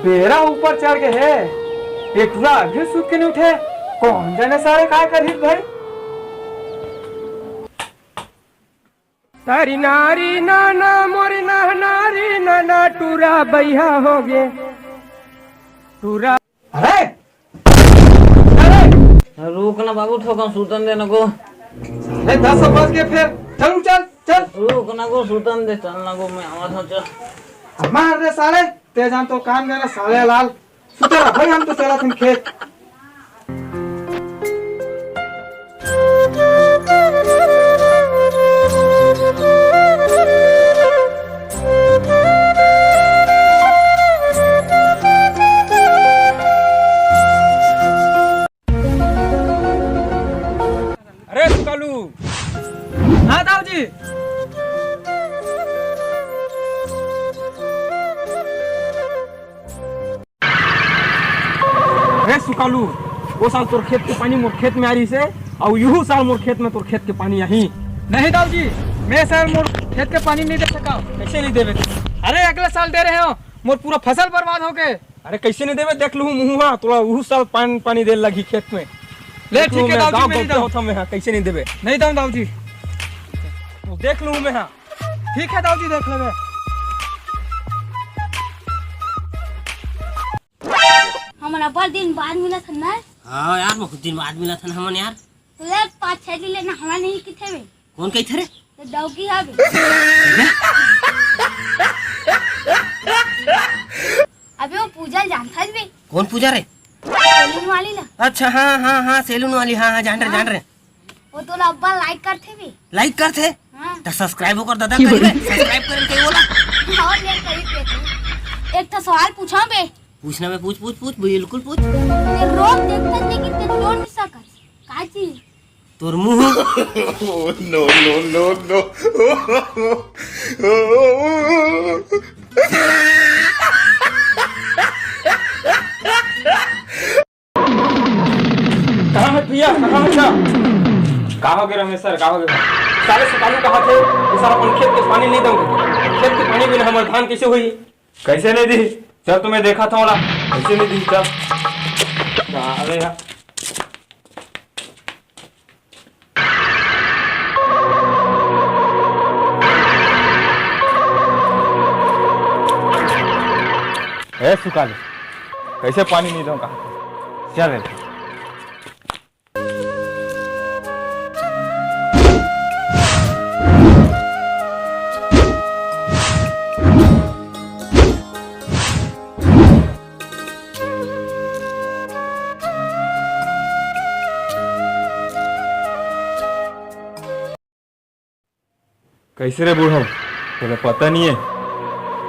बेरा ऊपर चढ़ के है एक भी सूत के नहीं उठे। कौन जाने सारे काय कर भाई। सारी नारी नाना मोरी नारी नाना टूरा बैहा हो गए टूरा। अरे रुक ना बाबू, ठोका सूतन दे नको। 10 बज के फिर चल चल चल। रुक ना को सूतन दे, चल ना को मैं आवाज हो चल। मार दे साले, तेज हम तो काम देना साले लाल। सुतेरा भाई हम तो चला तुम खेत। अरे सुकालू। हाँ दाऊ जी। अरे सुकालू, वो साल तोर खेत के पानी मोर खेत में आ रही से और यू साल मोर खेत में तोर खेत के पानी यही नहीं। दाऊ जी, मैं साल मोर खेत के पानी नहीं दे सका। कैसे नहीं देवे? अरे अगले साल दे रहे हो, मोर पूरा फसल बर्बाद हो गए। अरे कैसे नहीं देवे? देख लू मुँह तोरा उहू साल पानी दे लगी खेत में। ले ठीक है दाऊ जी, मैं नहीं दूं। मैं कैसे नहीं देवे? नहीं दूं दाऊ जी, देख लूं मैं। हाँ ठीक है दाऊ जी, देख लेंगे। हमारा पर दिन बाद मिला था ना। हाँ यार, बहुत दिन बाद मिला था हमन यार। तो यार 5-6 दिन लेना हमारा नहीं किथे में। कौन कही थे रे? तो दाऊ की है अबे वो पूजा जानता है बे। कौन पूजा रे? सैलून वाली ना। अच्छा हाँ सैलून वाली। हाँ जान रहे। वो तो अब्बा लाइक करते भी। लाइक करते? हाँ। तो सब्सक्राइब कर दादा, सब्सक्राइब करें कहीं बोला। और ले कहीं पे एक तो सवाल पूछा बे। पूछना में पूछ बिल्कुल पूछ। ते रोज देखता लेकिन ते जोड़ नहीं सका का चीज तोर मुंह। No no no no. कहाँ है प्रिया? कहाँ है? कहाँ हो गए रमेश सर? कहाँ हो गए? सारे सुकालू कहाँ थे? ये सारा अपन खेत के पानी नहीं दूंगे। खेत के पानी बिना हमारे धान कैसे हुई? कैसे नहीं दी? चल तुम्हें देखा था वाला कैसे नहीं दी। चल अरे यार, ए सुकालू, कैसे पानी नहीं दूंगा? चल रे। कैसे रे बूढ़ो, तुझे पता नहीं है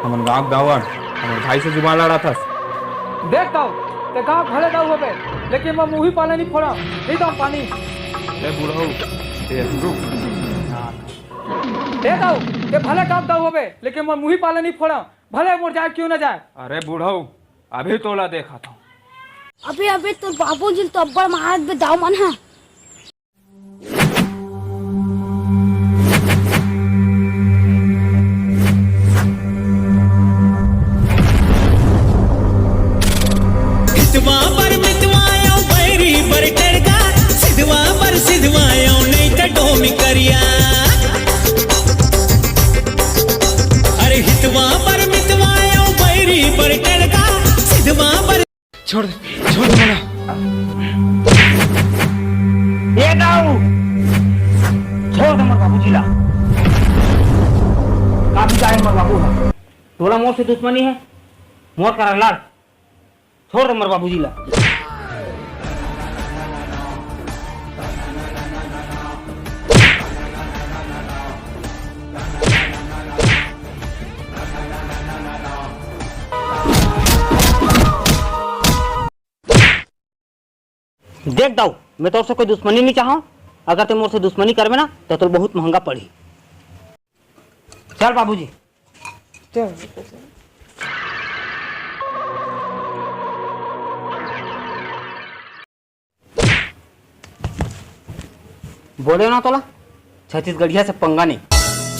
हमन गाँव दावन हमारे भाई से जुबान लड़ा था। देखता हूँ ते गाँव भले दाऊ होबे, लेकिन मैं मुँह ही पानी नहीं फोड़ा। नहीं दाऊ पानी। ले बूढ़ो ते रुक। दे दाऊ ते भले गाँव दाऊ होबे, लेकिन मैं मुँह ही पानी नहीं फोड़ा। भले मोर जाए क्यों ना जाए। अरे बूढ़ो, अभी तोला देखा था। अबे तो बाबू जी तो अब्बा महाराज में दाऊ मन है। छोड़ दे मेरा। ये दाऊ छोड़ दे मोर बाबूजी ला। काफी टाइम मोर बाबू है। तोला मोर से दुश्मनी है? मोर करा लाड़। छोड़ दे मोर बाबूजी ला। देख दाऊ, मैं तोर से कोई दुश्मनी नहीं चाहूँ। अगर तुम मोर से दुश्मनी करबे ना तो बहुत महंगा पड़ी। चल बाबूजी चल। बोले ना तोला छत्तीसगढ़िया से पंगा नहीं।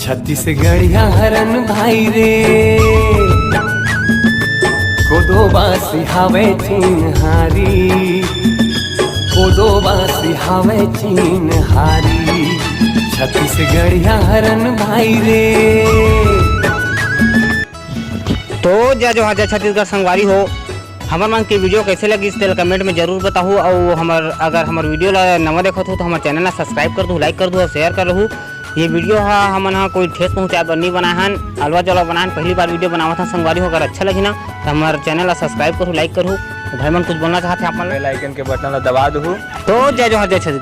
छत्तीसगढ़िया हरन भाई रे को दो कोदोबा सिहावे चिन्हारी, कोदोबा सिहावे चिन्हारी, छत्तीसगढ़िया हरन भाई रे। तो जय जोहार, जय छत्तीसगढ़ संगवारी हो। हमार मन के वीडियो कैसे लगी इस कमेंट में जरूर बताओ। और अगर हमार वीडियो ला नवा देखत हो तो हमारे चैनल ला सब्सक्राइब कर दो, लाइक कर दो और शेयर कर दो। ये वीडियो हमन कोई ठेस पहुँचाए बर नहीं बनाए हन, अलवा जला बनाए पहली बार वीडियो बनावा था संगवारी हो। अगर अच्छा लगी ना तो हमारे चैनल ला सब्सक्राइब करो, लाइक करो। भाई मन कुछ बोलना चाहते हैं आप? बेल आइकन के बटन ला दबा दो। तो जय जोहार, जय छत्तीसगढ़।